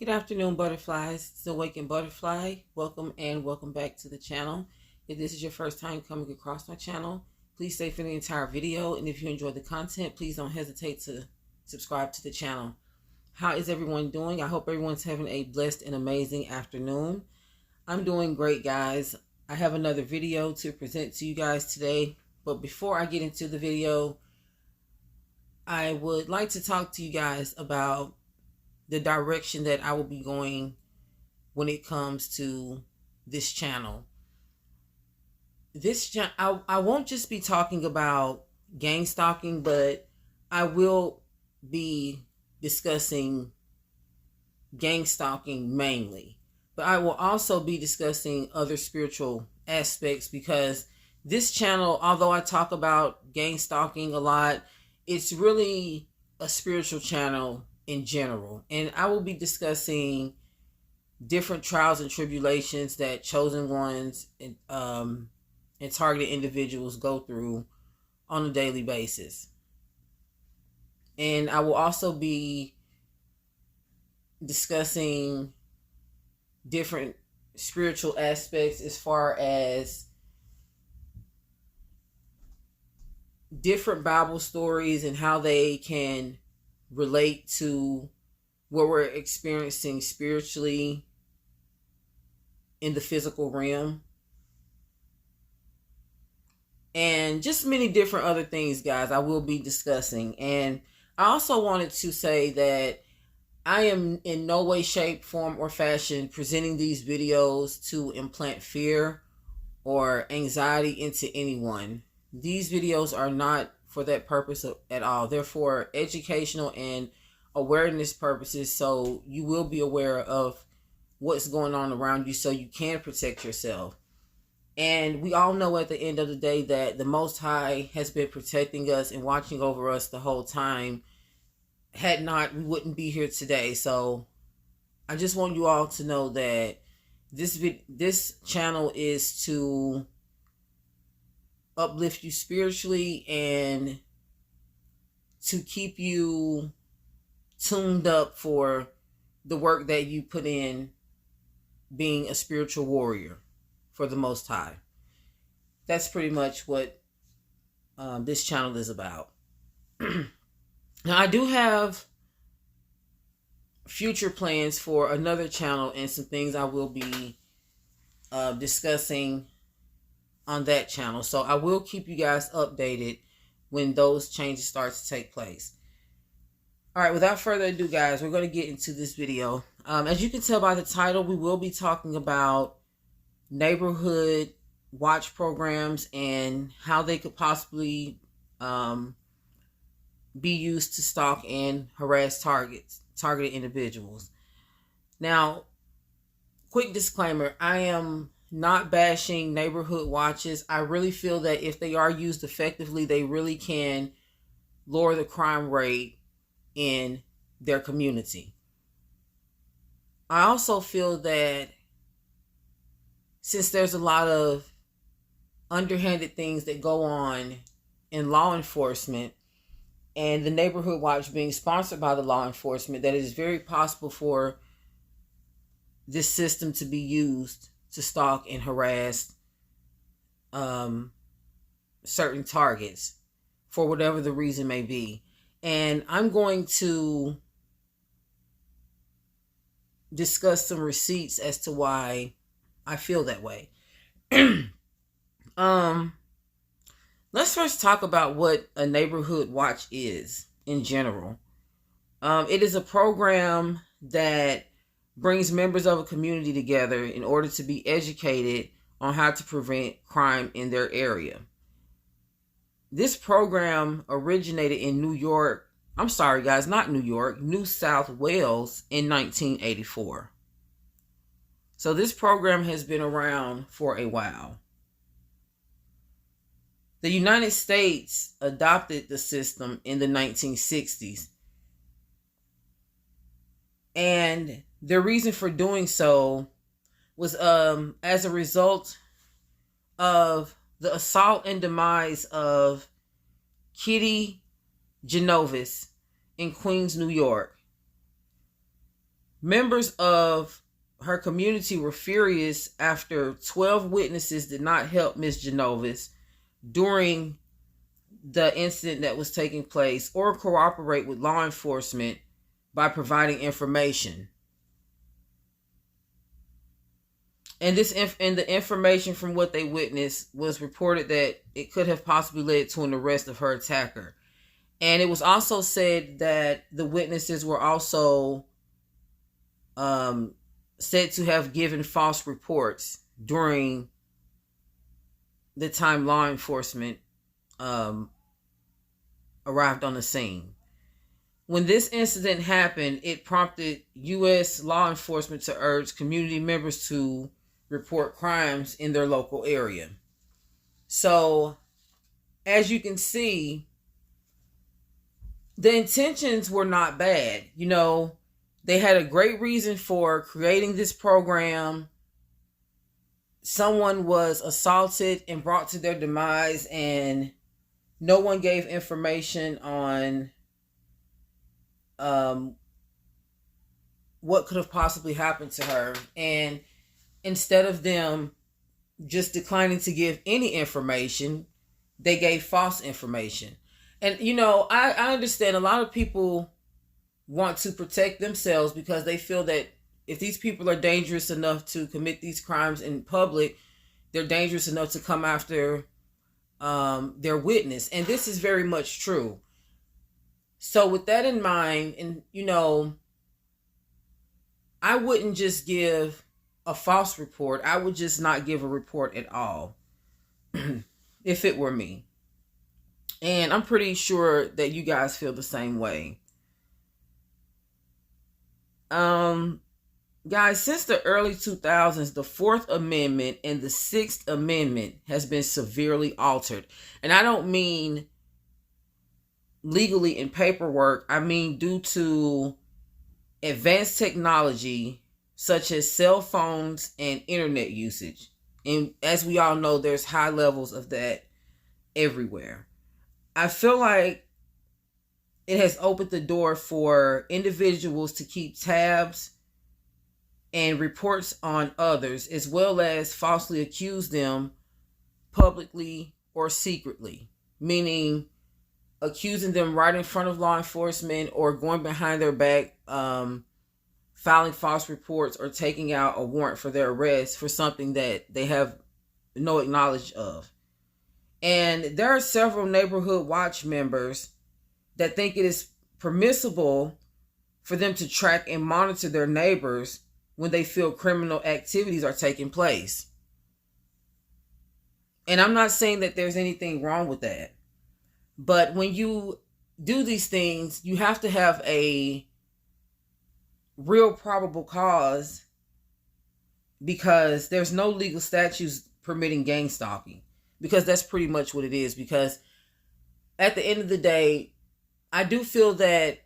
Good afternoon, butterflies. It's Awakened Butterfly. Welcome and welcome back to the channel. If this is your first time coming across my channel, please stay for the entire video. And if you enjoy the content, please don't hesitate to subscribe to the channel. How is everyone doing? I hope everyone's having a blessed and amazing afternoon. I'm doing great, guys. I have another video to present to you guys today. But before I get into the video, I would like to talk to you guys about the direction that I will be going when it comes to this channel. I won't just be talking about gang stalking, but I will be discussing gang stalking mainly. But I will also be discussing other spiritual aspects, because this channel, although I talk about gang stalking a lot, it's really a spiritual channel in general. And I will be discussing different trials and tribulations that chosen ones and targeted individuals go through on a daily basis. And I will also be discussing different spiritual aspects as far as different Bible stories and how they can relate to what we're experiencing spiritually in the physical realm, and just many different other things, guys, I will be discussing. And I also wanted to say that I am in no way, shape, form, or fashion presenting these videos to implant fear or anxiety into anyone. These videos are not for that purpose at all. They're for educational and awareness purposes, so you will be aware of what's going on around you so you can protect yourself. And we all know at the end of the day that the Most High has been protecting us and watching over us the whole time. Had not, we wouldn't be here today. So I just want you all to know that this channel is to uplift you spiritually and to keep you tuned up for the work that you put in being a spiritual warrior for the Most High. That's pretty much what this channel is about. Now, I do have future plans for another channel and some things I will be discussing on that channel. So I will keep you guys updated when those changes start to take place. All right, without further ado, guys, we're going to get into this video. As you can tell by the title, we will be talking about neighborhood watch programs and how they could possibly be used to stalk and harass targeted individuals. Now, quick disclaimer, I am not bashing neighborhood watches. I really feel that if they are used effectively, they really can lower the crime rate in their community. I also feel that since there's a lot of underhanded things that go on in law enforcement, and the neighborhood watch being sponsored by the law enforcement, that it is very possible for this system to be used to stalk and harass certain targets for whatever the reason may be. And I'm going to discuss some receipts as to why I feel that way. Let's first talk about what a neighborhood watch is in general. It is a program that brings members of a community together in order to be educated on how to prevent crime in their area. This program originated in New York. I'm sorry, guys, not New York, New South Wales in 1984. So this program has been around for a while. The United States adopted the system in the 1960s. And the reason for doing so was as a result of the assault and demise of Kitty Genovis in Queens, New York. Members of her community were furious after 12 witnesses did not help Miss Genovis during the incident that was taking place or cooperate with law enforcement by providing information. And the information from what they witnessed was reported that it could have possibly led to an arrest of her attacker. And it was also said that the witnesses were also said to have given false reports during the time law enforcement arrived on the scene. When this incident happened, it prompted U.S. law enforcement to urge community members to report crimes in their local area. So, as you can see, the intentions were not bad. You know, they had a great reason for creating this program. Someone was assaulted and brought to their demise, and no one gave information on what could have possibly happened to her. And instead of them just declining to give any information, they gave false information. And, you know, I understand a lot of people want to protect themselves because they feel that if these people are dangerous enough to commit these crimes in public, they're dangerous enough to come after their witness. And this is very much true. So with that in mind, and, you know, I wouldn't just give a false report. I would just not give a report at all if it were me. And I'm pretty sure that you guys feel the same way. Guys, since the early 2000s, the Fourth Amendment and the Sixth Amendment has been severely altered. And I don't mean legally in paperwork. I mean due to advanced technology such as cell phones and internet usage. And as we all know, there's high levels of that everywhere. I feel like it has opened the door for individuals to keep tabs and reports on others, as well as falsely accuse them publicly or secretly, meaning accusing them right in front of law enforcement or going behind their back, filing false reports or taking out a warrant for their arrest for something that they have no knowledge of. And there are several neighborhood watch members that think it is permissible for them to track and monitor their neighbors when they feel criminal activities are taking place. And I'm not saying that there's anything wrong with that. But when you do these things, you have to have a real probable cause, because there's no legal statutes permitting gang stalking, because that's pretty much what it is. Because at the end of the day, I do feel that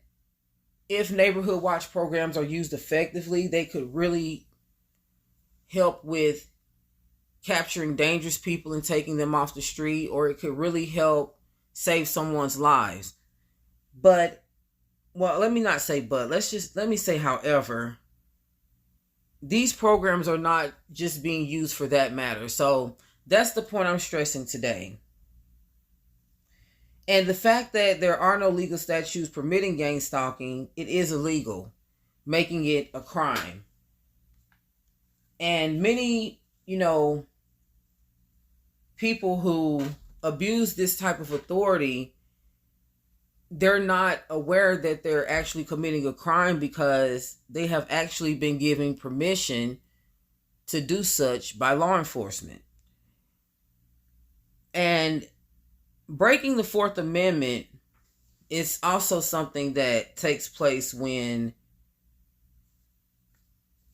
if neighborhood watch programs are used effectively, they could really help with capturing dangerous people and taking them off the street, or it could really help save someone's lives. But, well, let me not say but, let me say however, these programs are not just being used for that matter. So that's the point I'm stressing today. And the fact that there are no legal statutes permitting gang stalking, it is illegal, making it a crime. And many, you know, people who abuse this type of authority, they're not aware that they're actually committing a crime because they have actually been given permission to do such by law enforcement. And breaking the Fourth Amendment is also something that takes place when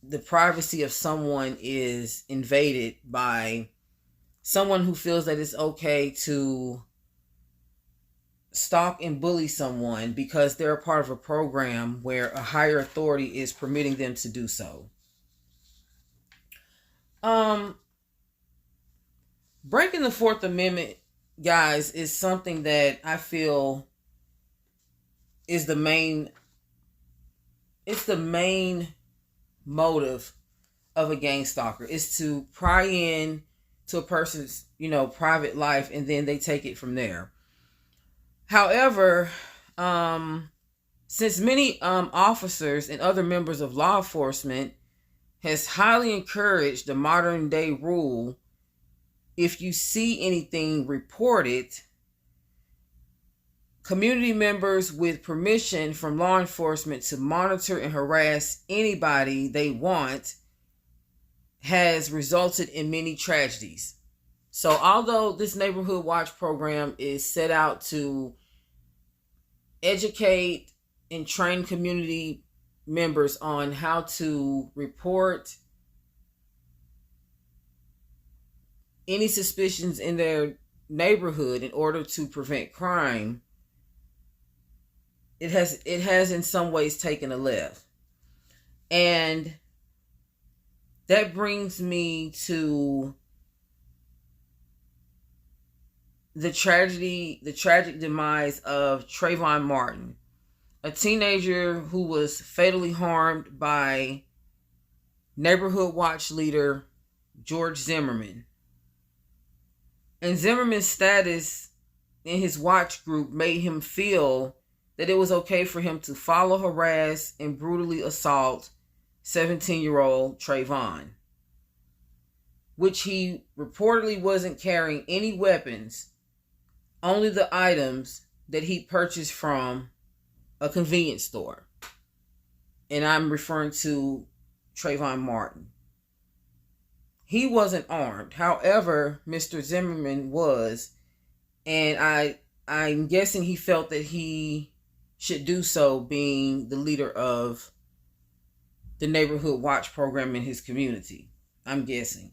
the privacy of someone is invaded by someone who feels that it's okay to stalk and bully someone because they're a part of a program where a higher authority is permitting them to do so. Breaking the Fourth Amendment, guys, is something that I feel is the main motive of a gang stalker. Is to pry in to a person's, private life, and then they take it from there. However, since many officers and other members of law enforcement has highly encouraged the modern day rule, if you see anything, report it, community members with permission from law enforcement to monitor and harass anybody they want has resulted in many tragedies. So although this neighborhood watch program is set out to educate and train community members on how to report any suspicions in their neighborhood in order to prevent crime, it has in some ways taken a left. And that brings me to the tragic demise of Trayvon Martin, a teenager who was fatally harmed by neighborhood watch leader George Zimmerman. And Zimmerman's status in his watch group made him feel that it was okay for him to follow, harass, and brutally assault 17-year-old Trayvon, which he reportedly wasn't carrying any weapons, only the items that he purchased from a convenience store. And I'm referring to Trayvon Martin. He wasn't armed. However, Mr. Zimmerman was, and I'm guessing he felt that he should do so, being the leader of the neighborhood watch program in his community. I'm guessing.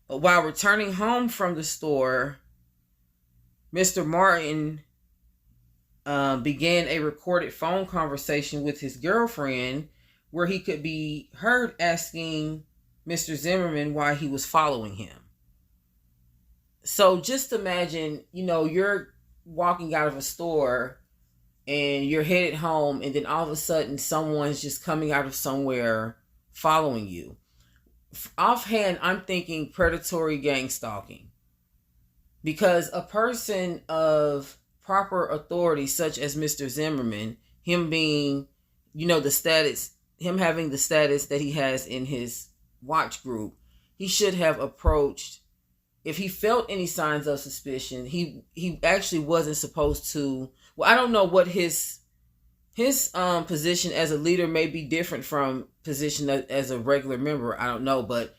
But while returning home from the store, Mr. Martin began a recorded phone conversation with his girlfriend where he could be heard asking Mr. Zimmerman why he was following him. So just imagine, you're walking out of a store and you're headed home, and then all of a sudden someone's just coming out of somewhere following you. Offhand, I'm thinking predatory gang stalking. Because a person of proper authority, such as Mr. Zimmerman, him being, him having the status that he has in his watch group, he should have approached, if he felt any signs of suspicion, he actually wasn't supposed to. Well, I don't know what his position as a leader may be different from position as a regular member. I don't know, but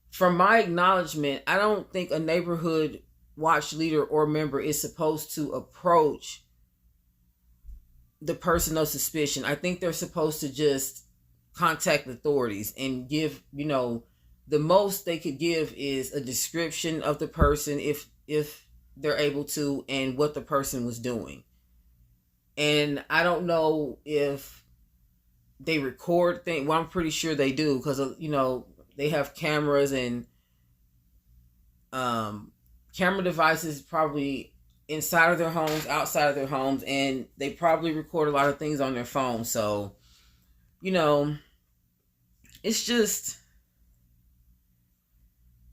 from my acknowledgement, I don't think a neighborhood watch leader or member is supposed to approach the person of suspicion. I think they're supposed to just contact authorities and give, the most they could give is a description of the person if they're able to, and what the person was doing. And I don't know if they record things. Well, I'm pretty sure they do, because they have cameras and camera devices probably inside of their homes, outside of their homes, and they probably record a lot of things on their phone. So, it's just,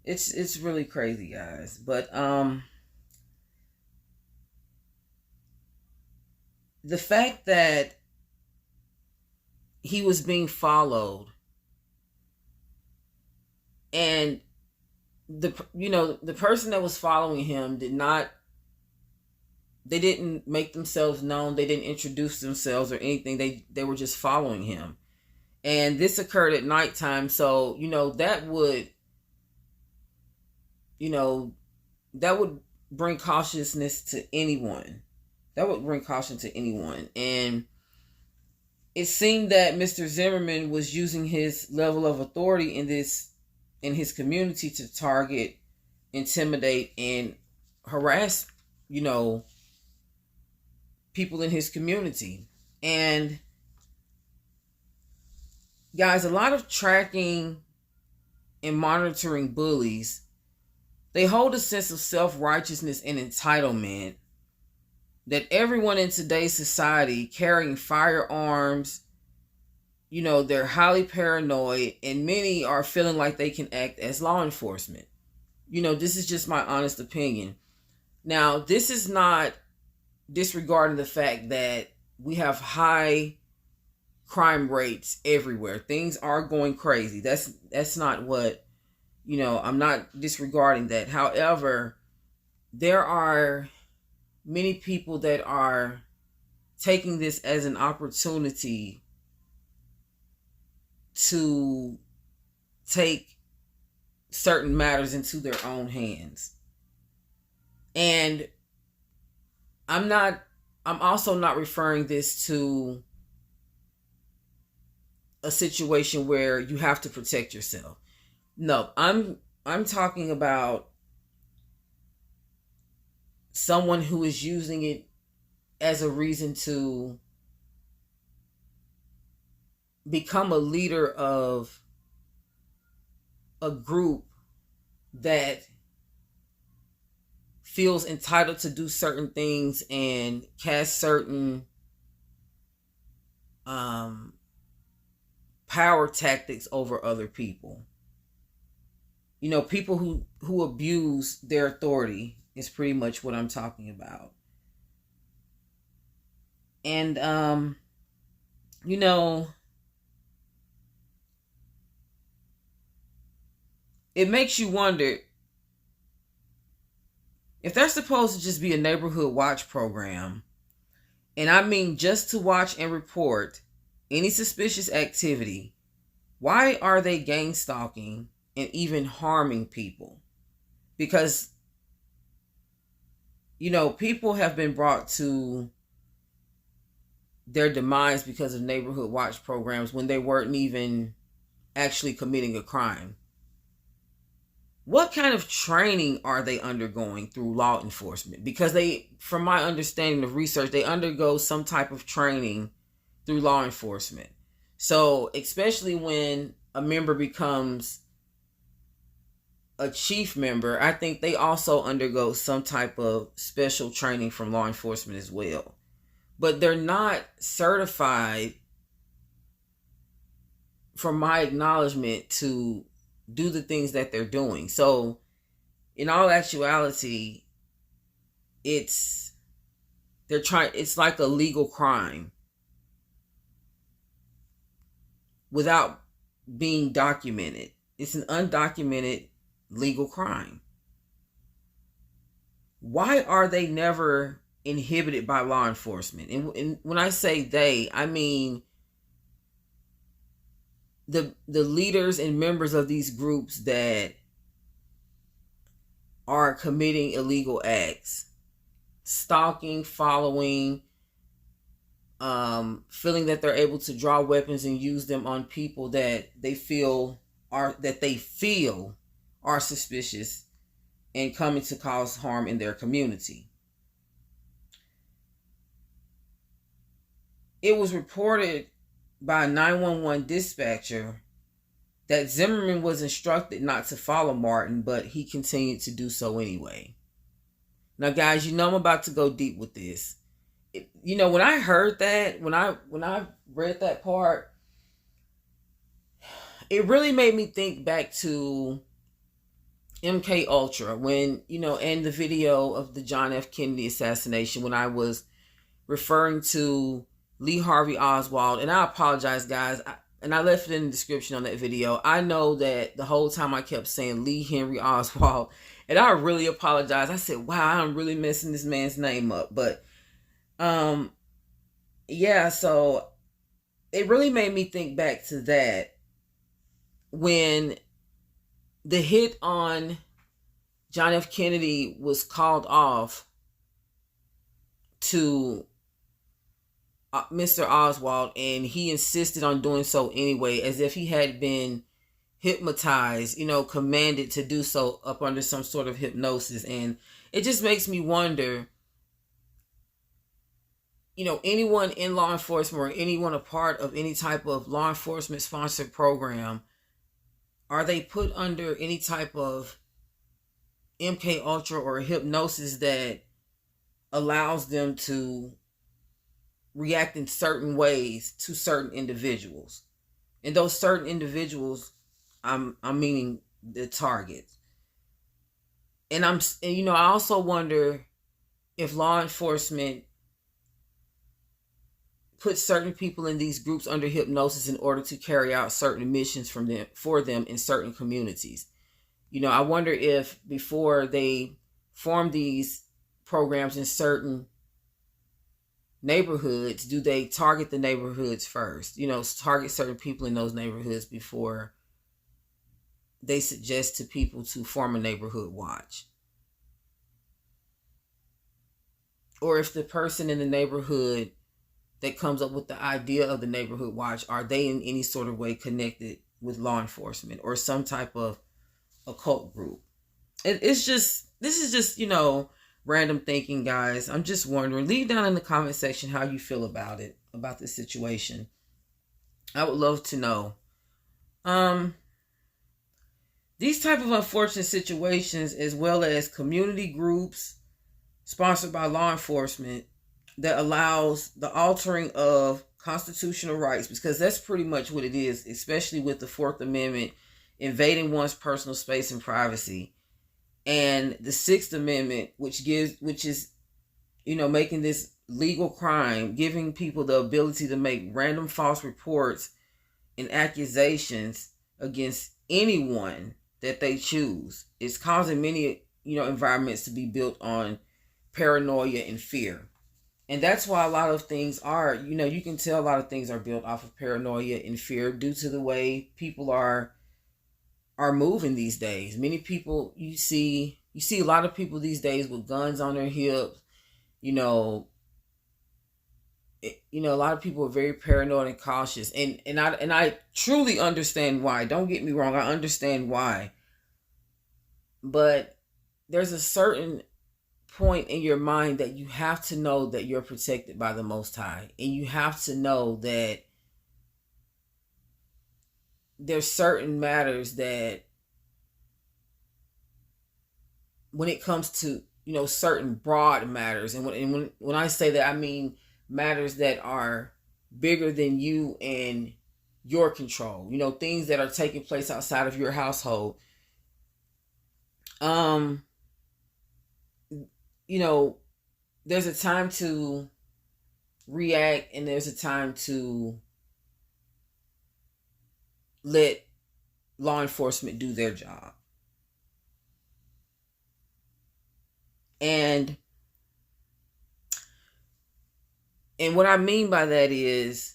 it's really crazy, guys. But the fact that he was being followed, and the person that was following him they didn't make themselves known, they didn't introduce themselves or anything, they were just following him. And this occurred at nighttime, so that would bring cautiousness to anyone. That would bring caution to anyone. And it seemed that Mr. Zimmerman was using his level of authority in his community to target, intimidate, and harass, people in his community. And guys, a lot of tracking and monitoring bullies, they hold a sense of self-righteousness and entitlement that everyone in today's society carrying firearms, they're highly paranoid, and many are feeling like they can act as law enforcement. This is just my honest opinion. Now, this is not disregarding the fact that we have high crime rates everywhere. Things are going crazy. That's not what, I'm not disregarding that. However, there are many people that are taking this as an opportunity to take certain matters into their own hands. And I'm also not referring this to a situation where you have to protect yourself. No, I'm talking about someone who is using it as a reason to become a leader of a group that feels entitled to do certain things and cast certain power tactics over other people. People who abuse their authority is pretty much what I'm talking about. And it makes you wonder if they're supposed to just be a neighborhood watch program, and I mean just to watch and report any suspicious activity, why are they gang stalking and even harming people? Because, people have been brought to their demise because of neighborhood watch programs when they weren't even actually committing a crime. What kind of training are they undergoing through law enforcement? Because from my understanding of research, they undergo some type of training through law enforcement. So, especially when a member becomes a chief member, I think they also undergo some type of special training from law enforcement as well. But they're not certified, from my acknowledgement, to do the things that they're doing. So, in all actuality, it's like a legal crime without being documented. It's an undocumented legal crime. Why are they never inhibited by law enforcement? And when I say they, I mean the leaders and members of these groups that are committing illegal acts, stalking, following, feeling that they're able to draw weapons and use them on people that they feel are suspicious and coming to cause harm in their community. It was reported by a 911 dispatcher that Zimmerman was instructed not to follow Martin, but he continued to do so anyway. Now, guys, I'm about to go deep with this. When I heard that, when I read that part, it really made me think back to MK Ultra, when, and the video of the John F. Kennedy assassination, when I was referring to Lee Harvey Oswald. And I apologize, guys, and I left it in the description on that video. I know that the whole time I kept saying Lee Henry Oswald, and I really apologize. I said, wow, I'm really messing this man's name up. But yeah, so it really made me think back to that, when the hit on John F. Kennedy was called off to Mr. Oswald, and he insisted on doing so anyway, as if he had been hypnotized, commanded to do so up under some sort of hypnosis. And it just makes me wonder, anyone in law enforcement or anyone a part of any type of law enforcement sponsored program, are they put under any type of MK Ultra or hypnosis that allows them to react in certain ways to certain individuals? And those certain individuals, I'm meaning the targets. And I also wonder if law enforcement put certain people in these groups under hypnosis in order to carry out certain missions for them in certain communities. I wonder if before they form these programs in certain neighborhoods, do they target the neighborhoods first? Target certain people in those neighborhoods before they suggest to people to form a neighborhood watch. Or if the person in the neighborhood that comes up with the idea of the neighborhood watch, are they in any sort of way connected with law enforcement or some type of occult group? This is just random thinking, guys. I'm just wondering. Leave down in the comment section how you feel about this situation. I would love to know. These type of unfortunate situations, as well as community groups sponsored by law enforcement, that allows the altering of constitutional rights, because that's pretty much what it is, especially with the Fourth Amendment invading one's personal space and privacy, and the Sixth Amendment, which is making this legal crime, giving people the ability to make random false reports and accusations against anyone that they choose. It's causing many environments to be built on paranoia and fear. And that's why a lot of things are, you can tell a lot of things are built off of paranoia and fear due to the way people are moving these days. Many people, you see a lot of people these days with guns on their hips. A lot of people are very paranoid and cautious, and I truly understand why. Don't get me wrong, I understand why. But there's a certain point in your mind that you have to know that you're protected by the Most High, and you have to know that there's certain matters that, when it comes to certain broad matters, and when I say that, I mean matters that are bigger than you and your control, things that are taking place outside of your household. There's a time to react, and there's a time to let law enforcement do their job. And what I mean by that is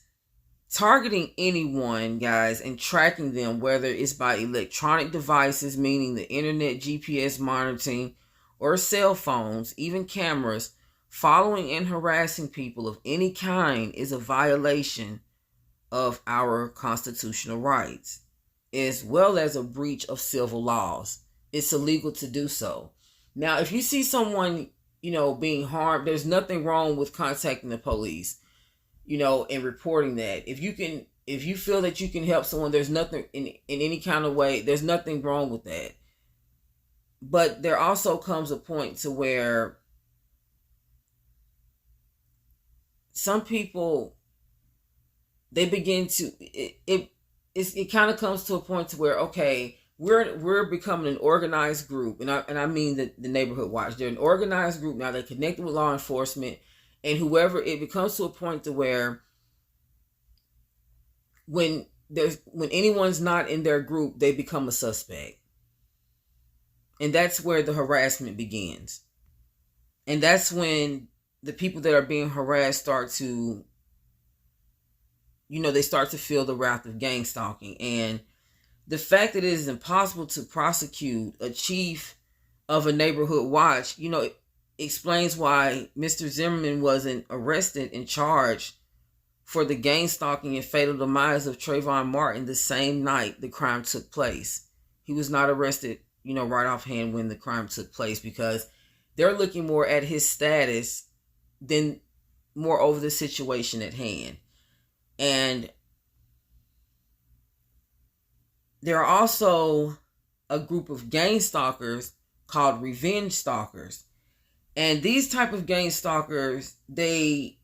targeting anyone, guys, and tracking them, whether it's by electronic devices, meaning the internet, GPS monitoring, or cell phones, even cameras. Following and harassing people of any kind is a violation of our constitutional rights, as well as a breach of civil laws. It's illegal to do so. Now, if you see someone, being harmed, there's nothing wrong with contacting the police, and reporting that. If you feel that you can help someone, there's nothing in any kind of way, there's nothing wrong with that. But there also comes a point to where some people, they begin to, it kind of comes to a point to where, okay, we're becoming an organized group, and I mean the neighborhood watch. They're an organized group now. They're connected with law enforcement, and whoever. It becomes to a point to where when anyone's not in their group, they become a suspect, and that's where the harassment begins. And that's when the people that are being harassed start to, they start to feel the wrath of gangstalking. And the fact that it is impossible to prosecute a chief of a neighborhood watch, explains why Mr. Zimmerman wasn't arrested and charged for the gangstalking and fatal demise of Trayvon Martin the same night the crime took place. He was not arrested, right offhand when the crime took place, because they're looking more at his status than more over the situation at hand. And there are also a group of gang stalkers called revenge stalkers. And these type of gang stalkers, they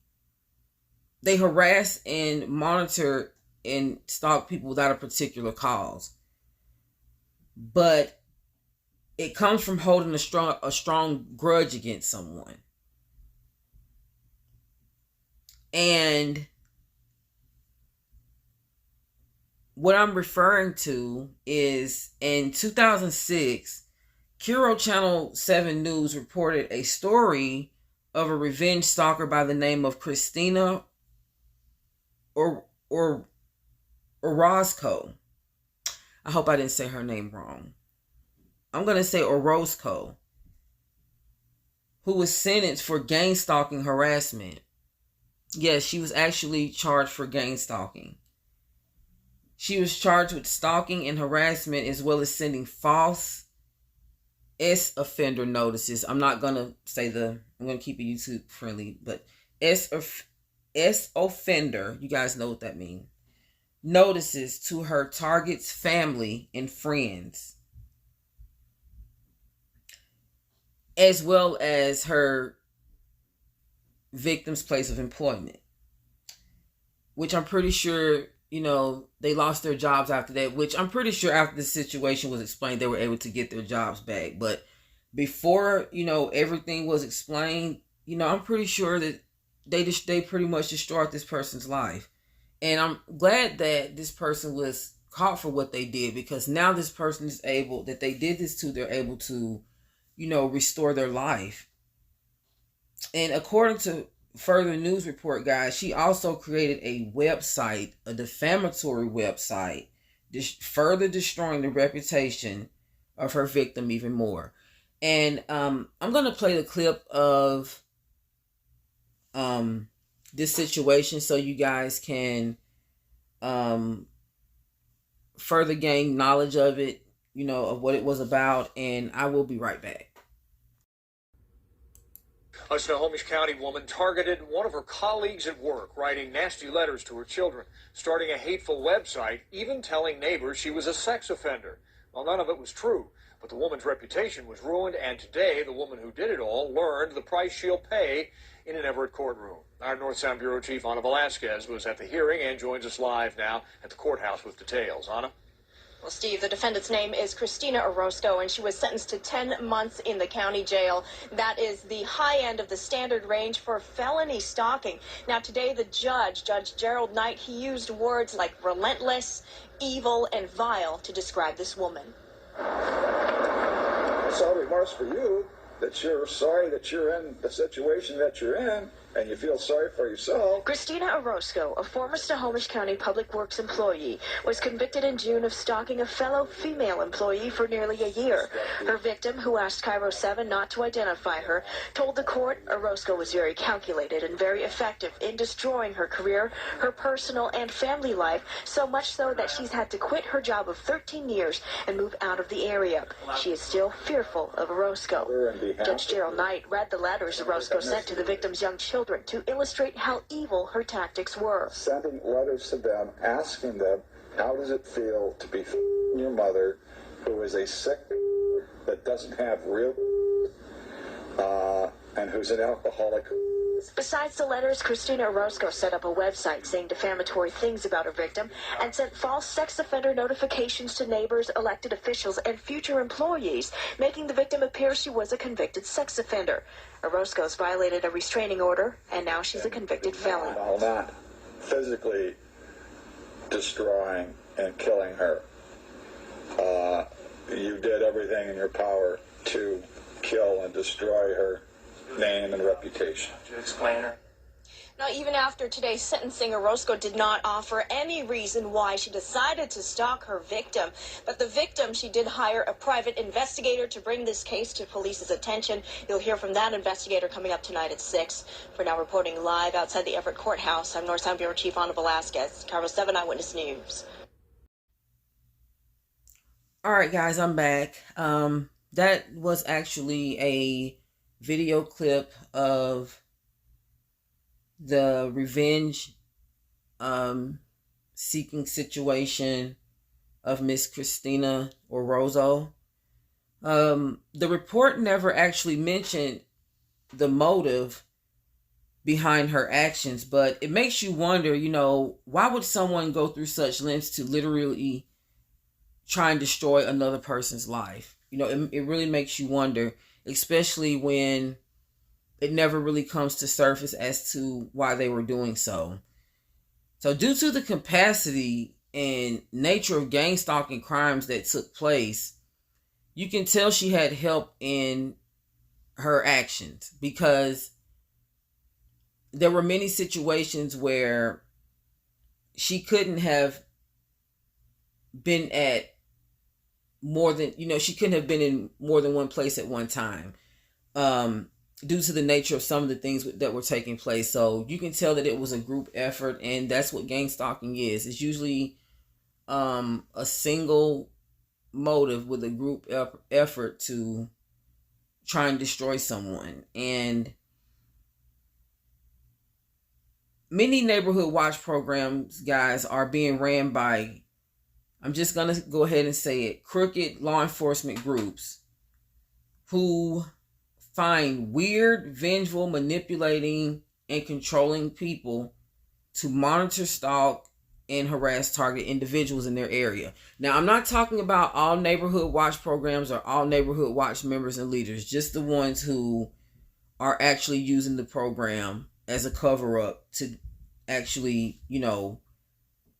harass and monitor and stalk people without a particular cause. But it comes from holding a strong grudge against someone. And what I'm referring to is in 2006, Kiro Channel 7 News reported a story of a revenge stalker by the name of Christina Orozco. I hope I didn't say her name wrong. I'm going to say Orozco, who was sentenced for gangstalking harassment. Yes, she was actually charged for gangstalking. She was charged with stalking and harassment, as well as sending false offender notices. I'm not going to say I'm going to keep it YouTube friendly, but offender, you guys know what that means. Notices to her target's family and friends, as well as her victim's place of employment, which I'm pretty sure, they lost their jobs after that, which I'm pretty sure after the situation was explained, they were able to get their jobs back. But before, everything was explained, I'm pretty sure that they pretty much destroyed this person's life. And I'm glad that this person was caught for what they did, because now this person is able, that they did this to, they're able to, restore their life. And according to further news report, guys, she also created a website, a defamatory website, further destroying the reputation of her victim even more. And I'm going to play the clip of this situation so you guys can further gain knowledge of it, of what it was about, and I will be right back. A Snohomish County woman targeted one of her colleagues at work, writing nasty letters to her children, starting a hateful website, even telling neighbors she was a sex offender. Well, none of it was true, but the woman's reputation was ruined, and today the woman who did it all learned the price she'll pay in an Everett courtroom. Our North Sound Bureau Chief Ana Velasquez was at the hearing and joins us live now at the courthouse with details. Ana? Well, Steve, the defendant's name is Christina Orozco, and she was sentenced to 10 months in the county jail. That is the high end of the standard range for felony stalking. Now, today, the Judge Gerald Knight, he used words like relentless, evil, and vile to describe this woman. It's all remorse for you that you're sorry that you're in the situation that you're in, and you feel sorry for yourself. Christina Orozco, a former Snohomish County Public Works employee, was convicted in June of stalking a fellow female employee for nearly a year. Her victim, who asked Cairo 7 not to identify her, told the court Orozco was very calculated and very effective in destroying her career, her personal and family life, so much so that she's had to quit her job of 13 years and move out of the area. She is still fearful of Orozco. Judge Gerald Knight read the letters Orozco sent to the victim's young children to illustrate how evil her tactics were. Sending letters to them, asking them, how does it feel to be your mother, who is a sick that doesn't have real and who's an alcoholic. Besides the letters, Christina Orozco set up a website saying defamatory things about her victim and sent false sex offender notifications to neighbors, elected officials, and future employees, making the victim appear she was a convicted sex offender. Orozco's violated a restraining order, and now she's a convicted felon. While not physically destroying and killing her, you did everything in your power to kill and destroy her name and reputation. To explain her. Now, even after today's sentencing, Orozco did not offer any reason why she decided to stalk her victim. But the victim, she did hire a private investigator to bring this case to police's attention. You'll hear from that investigator coming up tonight at 6. For now, reporting live outside the Everett Courthouse, I'm North Sound Bureau Chief Ana Velasquez, Cairo 7 Eyewitness News. All right, guys, I'm back. That was actually a video clip of the revenge seeking situation of Miss Christina Orozco. The report never actually mentioned the motive behind her actions, but it makes you wonder, why would someone go through such lengths to literally try and destroy another person's life? It really makes you wonder, especially when it never really comes to surface as to why they were doing so. So due to the capacity and nature of gang stalking crimes that took place, you can tell she had help in her actions, because there were many situations where she couldn't have been at more than, she couldn't have been in more than one place at one time, due to the nature of some of the things that were taking place. So you can tell that it was a group effort, and that's what gang stalking is. It's usually a single motive with a group effort to try and destroy someone. And many neighborhood watch programs, guys, are being ran by, I'm just going to go ahead and say it, crooked law enforcement groups who find weird, vengeful, manipulating, and controlling people to monitor, stalk, and harass target individuals in their area. Now, I'm not talking about all neighborhood watch programs or all neighborhood watch members and leaders, just the ones who are actually using the program as a cover-up to actually,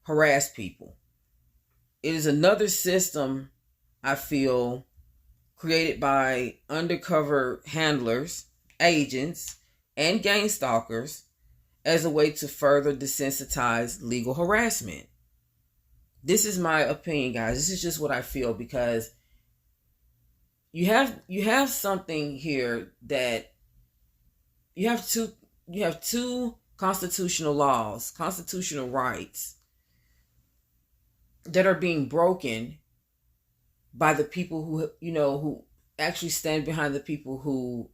harass people. It is another system, I feel, created by undercover handlers, agents, and gang stalkers as a way to further desensitize legal harassment. This is my opinion, guys. This is just what I feel, because you have something here that you have two constitutional laws, constitutional rights that are being broken by the people who actually stand behind the people who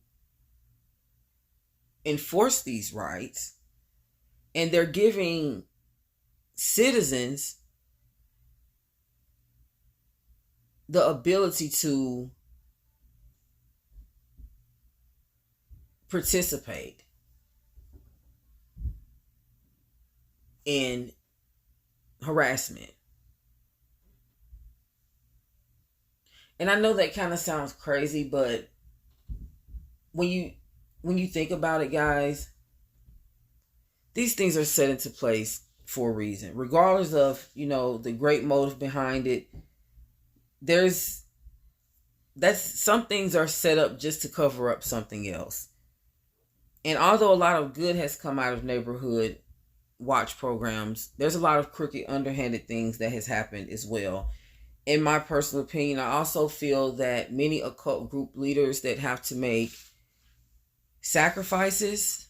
enforce these rights. And they're giving citizens the ability to participate in harassment. And I know that kind of sounds crazy, but when you think about it, guys, these things are set into place for a reason. Regardless of, the great motive behind it, some things are set up just to cover up something else. And although a lot of good has come out of neighborhood watch programs, there's a lot of crooked, underhanded things that has happened as well. In my personal opinion, I also feel that many occult group leaders that have to make sacrifices,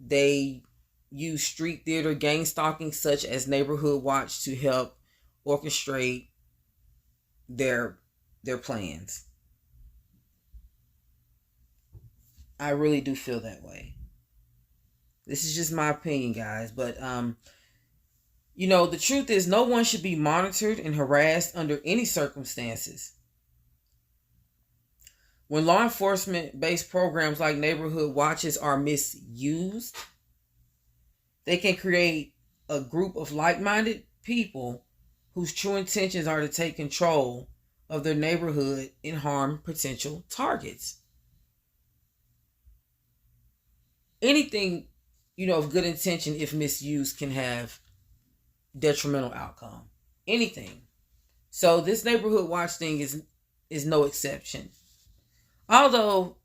they use street theater, gang stalking, such as neighborhood watch, to help orchestrate their plans. I really do feel that way. This is just my opinion, guys. But the truth is, no one should be monitored and harassed under any circumstances. When law enforcement-based programs like neighborhood watches are misused, they can create a group of like-minded people whose true intentions are to take control of their neighborhood and harm potential targets. Anything, of good intention, if misused, can have detrimental outcome. Anything. So this neighborhood watch thing is no exception. Although,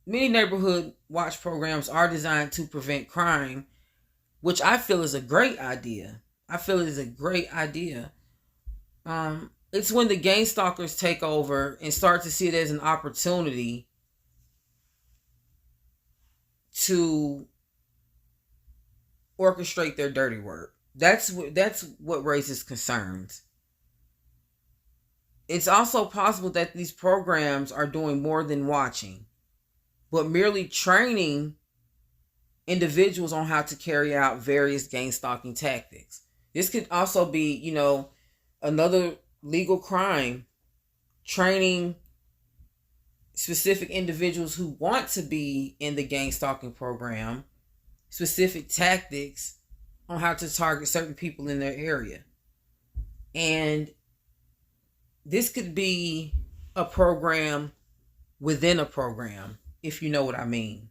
many neighborhood watch programs are designed to prevent crime, which I feel is a great idea. It's when the gang stalkers take over and start to see it as an opportunity to orchestrate their dirty work. That's what raises concerns. It's also possible that these programs are doing more than watching, but merely training individuals on how to carry out various gang stalking tactics. This could also be, another legal crime, training specific individuals who want to be in the gang stalking program specific tactics on how to target certain people in their area. And this could be a program within a program, if you know what I mean.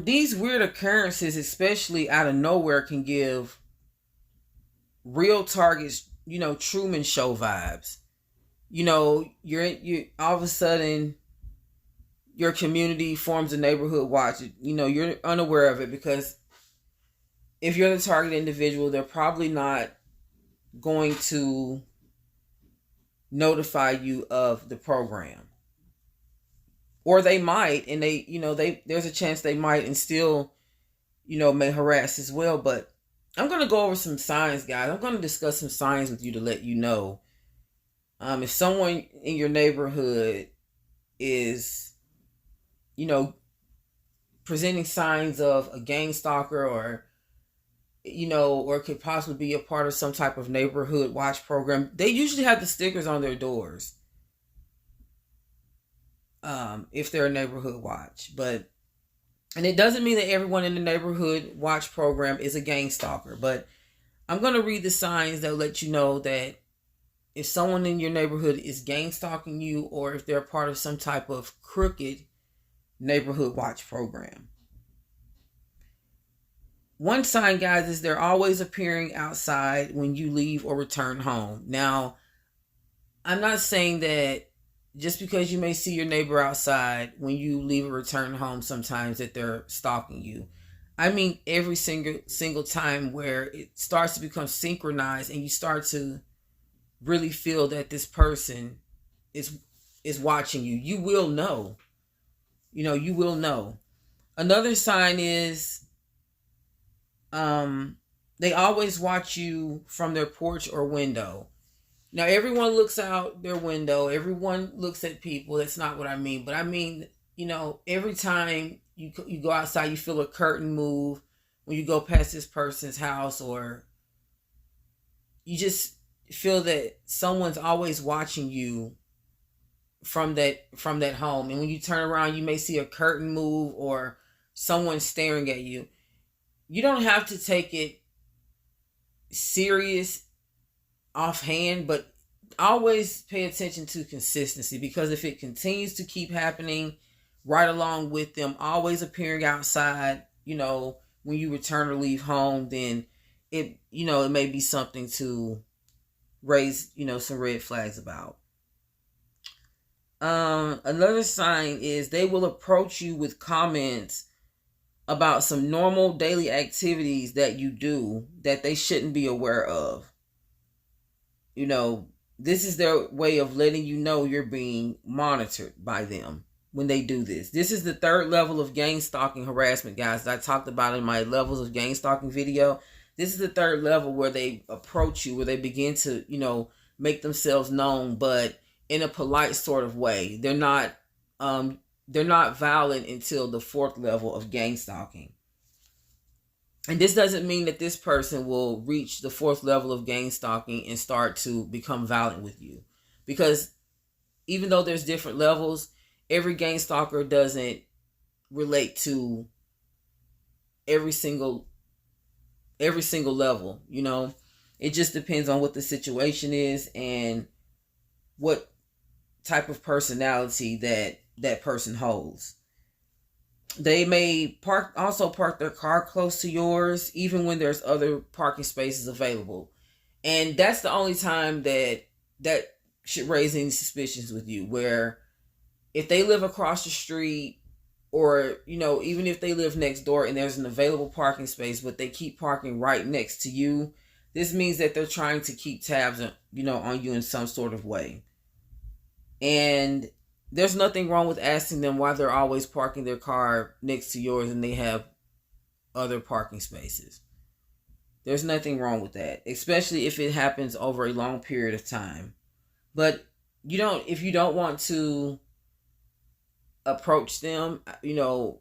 These weird occurrences, especially out of nowhere, can give real targets, Truman Show vibes. You're all of a sudden your community forms a neighborhood watch. You're unaware of it because if you're the target individual, they're probably not going to notify you of the program. Or they might, and there's a chance they might and still, may harass as well. But I'm going to go over some signs, guys. I'm going to discuss some signs with you to let you know if someone in your neighborhood is, presenting signs of a gang stalker or could possibly be a part of some type of neighborhood watch program. They usually have the stickers on their doors. If they're a neighborhood watch, and it doesn't mean that everyone in the neighborhood watch program is a gang stalker, but I'm going to read the signs that will let you know that if someone in your neighborhood is gang stalking you or if they're part of some type of crooked neighborhood watch program. One sign, guys, is they're always appearing outside when you leave or return home. Now, I'm not saying that just because you may see your neighbor outside when you leave or return home sometimes that they're stalking you. I mean every single time where it starts to become synchronized and you start to really feel that this person is watching you. You will know. You will know. Another sign is they always watch you from their porch or window. Now, everyone looks out their window. Everyone looks at people. That's not what I mean. But I mean, every time you go outside, you feel a curtain move when you go past this person's house, or you just feel that someone's always watching you from that home. And when you turn around, you may see a curtain move or someone staring at you. You don't have to take it serious offhand, but always pay attention to consistency, because if it continues to keep happening right along with them always appearing outside, when you return or leave home, then it may be something to raise, some red flags about. Another sign is they will approach you with comments about some normal daily activities that you do that they shouldn't be aware of. This is their way of letting you know you're being monitored by them when they do this. This is the third level of gang stalking harassment, guys, that I talked about in my levels of gang stalking video. This is the third level where they approach you, where they begin to, make themselves known, but in a polite sort of way. They're not violent until the fourth level of gang stalking. And this doesn't mean that this person will reach the fourth level of gang stalking and start to become violent with you. Because even though there's different levels, every gang stalker doesn't relate to every single level, It just depends on what the situation is and what type of personality that person holds. They may also park their car close to yours, even when there's other parking spaces available. And that's the only time that should raise any suspicions with you, where if they live across the street, or, even if they live next door and there's an available parking space, but they keep parking right next to you, this means that they're trying to keep tabs on you in some sort of way. And there's nothing wrong with asking them why they're always parking their car next to yours and they have other parking spaces. There's nothing wrong with that, especially if it happens over a long period of time. But if you don't want to approach them, if you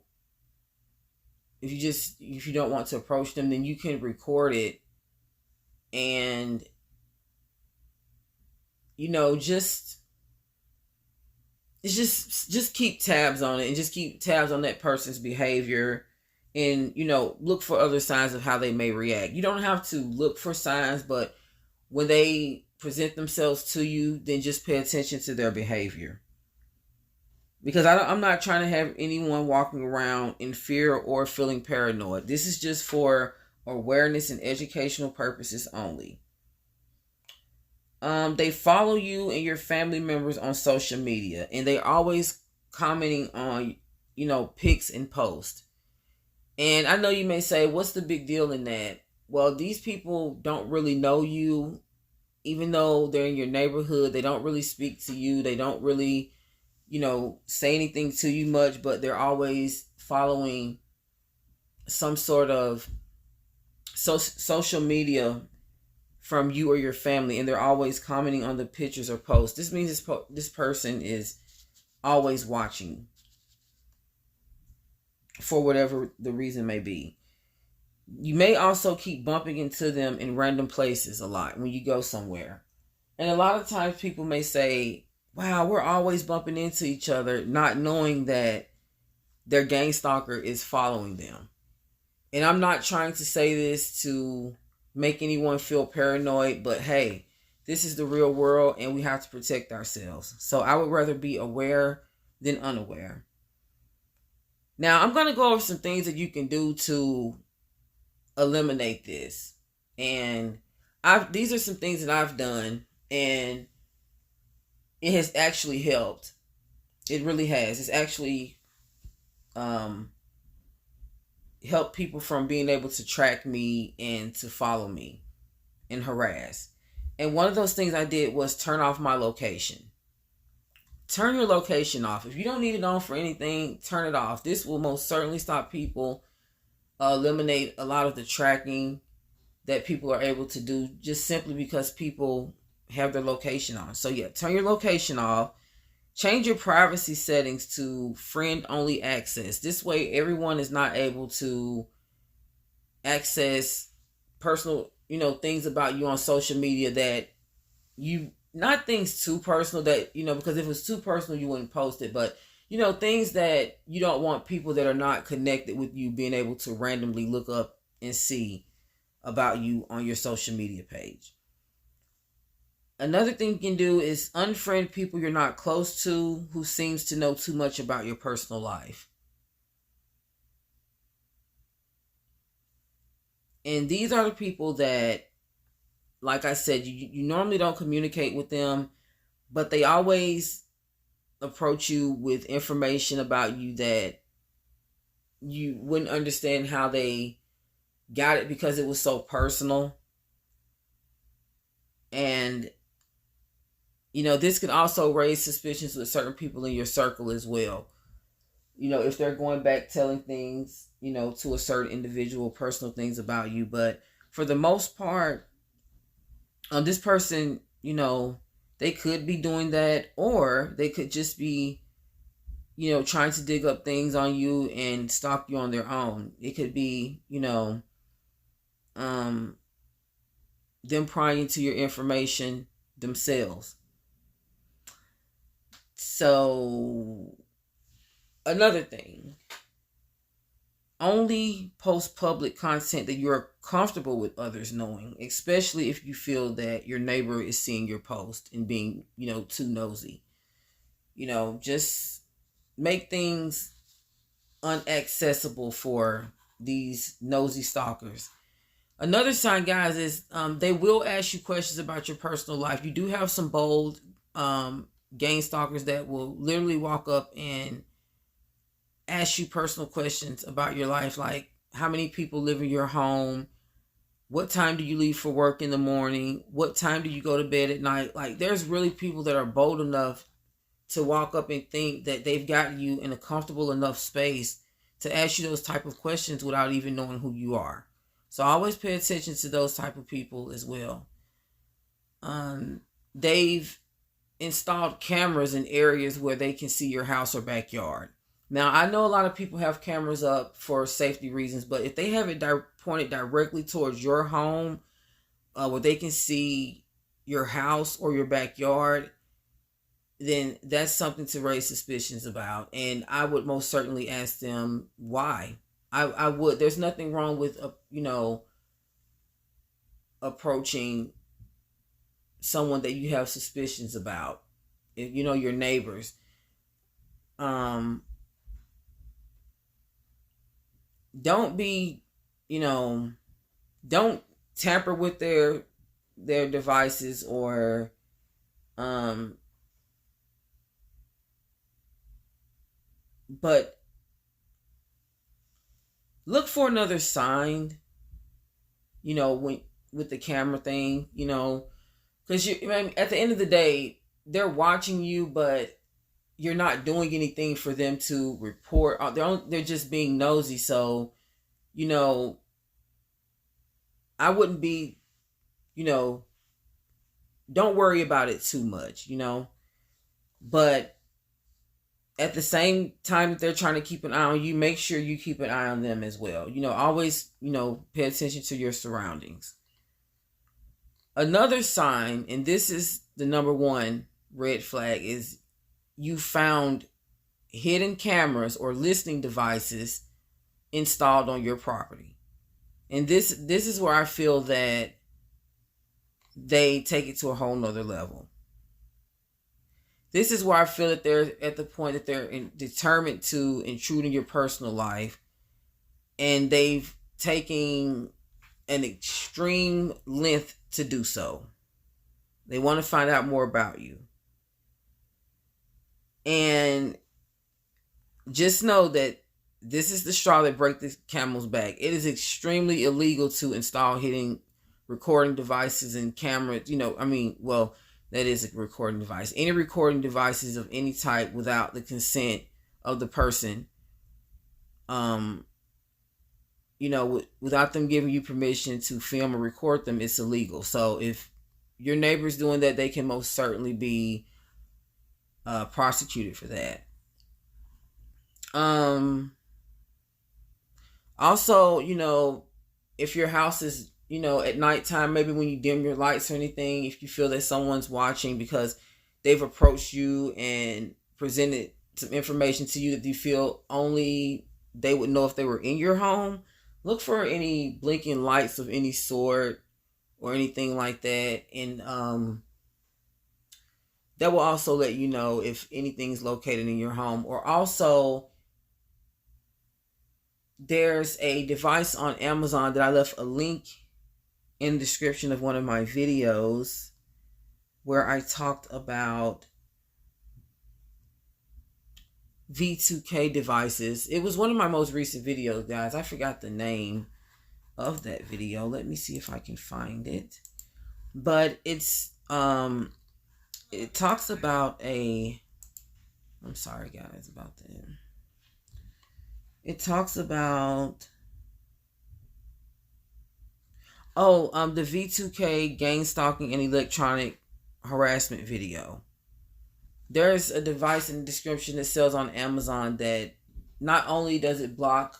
don't want to approach them, then you can record it and just it's just keep tabs on it, and just keep tabs on that person's behavior, and look for other signs of how they may react. You don't have to look for signs, but when they present themselves to you, then just pay attention to their behavior. Because I'm not trying to have anyone walking around in fear or feeling paranoid. This is just for awareness and educational purposes only. They follow you and your family members on social media, and they always commenting on, pics and posts. And I know you may say, what's the big deal in that? Well, these people don't really know you, even though they're in your neighborhood. They don't really speak to you. They don't really, say anything to you much, but they're always following some sort of social media from you or your family, and they're always commenting on the pictures or posts. This means this person is always watching for whatever the reason may be. You may also keep bumping into them in random places a lot when you go somewhere. And a lot of times people may say, wow, we're always bumping into each other, not knowing that their gang stalker is following them. And I'm not trying to say this to make anyone feel paranoid, but hey, this is the real world and we have to protect ourselves. So I would rather be aware than unaware. Now, I'm going to go over some things that you can do to eliminate this. And these are some things that I've done, and it has actually helped. It really has. It's actually helped people from being able to track me and to follow me and harass. And one of those things I did was turn off my location. Turn your location off. If you don't need it on for anything, turn it off. This will most certainly stop people, eliminate a lot of the tracking that people are able to do just simply because people have their location on. So yeah, turn your location off. Change your privacy settings to friend only access. This way everyone is not able to access personal, things about you on social media that not things too personal that, because if it was too personal, you wouldn't post it. But, things that you don't want people that are not connected with you being able to randomly look up and see about you on your social media page. Another thing you can do is unfriend people you're not close to who seems to know too much about your personal life. And these are the people that, like I said, you normally don't communicate with them, but they always approach you with information about you that you wouldn't understand how they got it because it was so personal. And this can also raise suspicions with certain people in your circle as well. If they're going back telling things, to a certain individual, personal things about you. But for the most part, this person, they could be doing that, or they could just be, trying to dig up things on you and stalk you on their own. It could be, them prying into your information themselves. So, another thing, only post public content that you're comfortable with others knowing, especially if you feel that your neighbor is seeing your post and being, too nosy. Just make things unaccessible for these nosy stalkers. Another sign, guys, is they will ask you questions about your personal life. You do have some bold gang stalkers that will literally walk up and ask you personal questions about your life, like how many people live in your home, what time do you leave for work in the morning, what time do you go to bed at night. Like, there's really people that are bold enough to walk up and think that they've got you in a comfortable enough space to ask you those type of questions without even knowing who you are. So always pay attention to those type of people as well. They've installed cameras in areas where they can see your house or backyard. Now, I know a lot of people have cameras up for safety reasons, but if they have it pointed directly towards your home, where they can see your house or your backyard, then that's something to raise suspicions about. And I would most certainly ask them why. I would. There's nothing wrong with, approaching someone that you have suspicions about. Your neighbors. Don't be, don't tamper with their devices, or but look for another sign, when with the camera thing, because at the end of the day, they're watching you, but you're not doing anything for them to report. They're just being nosy. So, I wouldn't be, don't worry about it too much, but at the same time that they're trying to keep an eye on you, make sure you keep an eye on them as well. Always, pay attention to your surroundings. Another sign, and this is the number one red flag, is you found hidden cameras or listening devices installed on your property. And this is where I feel that they take it to a whole nother level. This is where I feel that they're at the point that they're determined to intrude in your personal life, and they've taken an extreme length to do so. They want to find out more about you. And just know that this is the straw that breaks the camel's back. It is extremely illegal to install hidden recording devices and cameras. That is a recording device. Any recording devices of any type without the consent of the person, without them giving you permission to film or record them, it's illegal. So if your neighbor's doing that, they can most certainly be prosecuted for that. Also, if your house is, at nighttime, maybe when you dim your lights or anything, if you feel that someone's watching because they've approached you and presented some information to you that you feel only they would know if they were in your home, look for any blinking lights of any sort or anything like that. And that will also let you know if anything's located in your home. Or also, there's a device on Amazon that I left a link in the description of one of my videos where I talked about V2K devices. It was one of my most recent videos, guys. I forgot the name of that video. Let me see if I can find it. But it's it talks about I'm sorry guys about that. It talks about the V2K Gangstalking and electronic harassment video. There's a device in the description that sells on Amazon that not only does it block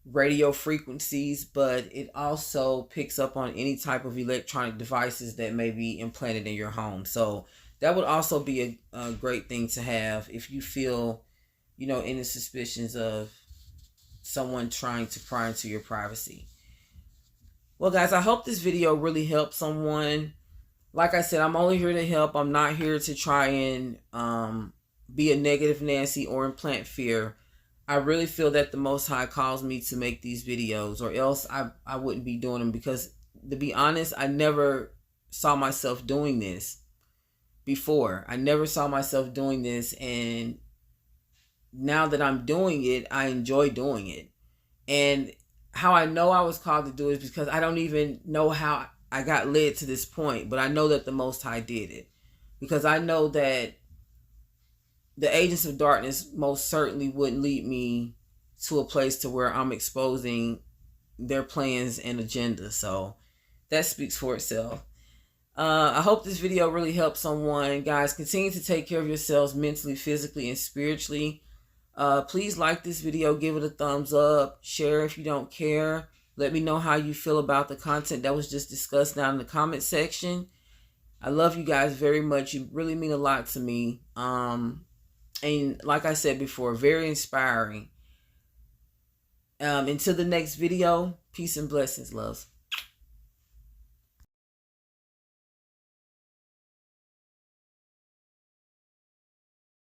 radio frequencies, but it also picks up on any type of electronic devices that may be implanted in your home. So that would also be a great thing to have if you feel, any suspicions of someone trying to pry into your privacy. Well, guys, I hope this video really helped someone. Like I said, I'm only here to help. I'm not here to try and be a negative Nancy or implant fear. I really feel that the Most High calls me to make these videos, or else I wouldn't be doing them, because to be honest, I never saw myself doing this before. I never saw myself doing this, and now that I'm doing it, I enjoy doing it. And how I know I was called to do it is because I don't even know how I got led to this point, but I know that the Most High did it, because I know that the agents of darkness most certainly wouldn't lead me to a place to where I'm exposing their plans and agendas. So that speaks for itself. I hope this video really helped someone. Guys, continue to take care of yourselves mentally, physically, and spiritually. Please like this video, give it a thumbs up, share if you don't care. Let me know how you feel about the content that was just discussed down in the comment section. I love you guys very much. You really mean a lot to me. And like I said before, very inspiring. Until the next video, peace and blessings, loves.